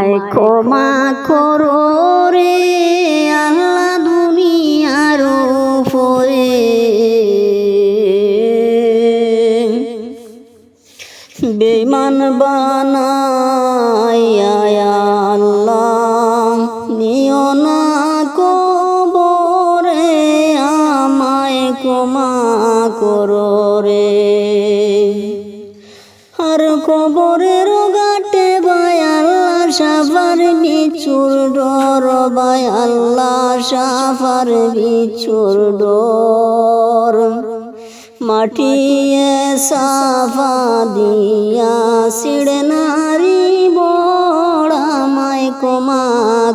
আমায় ক্ষমা করো রে আল্লাহ দুনিয়ার উপরে বেঈমান বানাইয়া আল্লাহ নিও না কবরে আমায় ক্ষমা করো রে আর কবরের ঘাটে ভাই আল্লাহ সাফার বিছুর ডর ভাই আল্লাহ সাফার বিছুর ডর মাটিয়ে সাফা দিয়া সিড়ে নারী বড় আমায় ক্ষমা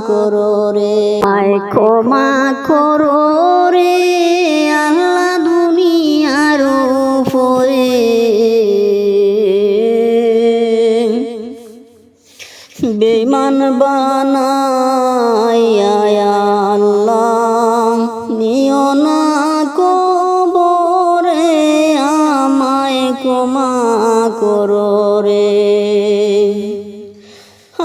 করো রে আমায় ক্ষমা করো রে আল্লাহ দুনিয়ার উপরে বেঈমান বানাইয়া আল্লাহ নিও না কবরে আমায় ক্ষমা করো রে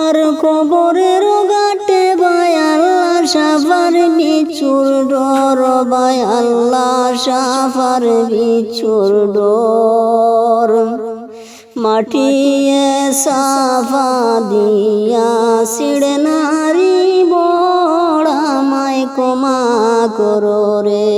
আর কবরের ঘাটে ভাই আল্লাহ সাফার বিছুর ডর ভাই আল্লাহ সাফার বিছুর ডর মাটিয়ে সাফা দিয়া সিড়ে নারী বড় আমায় ক্ষমা করো রে।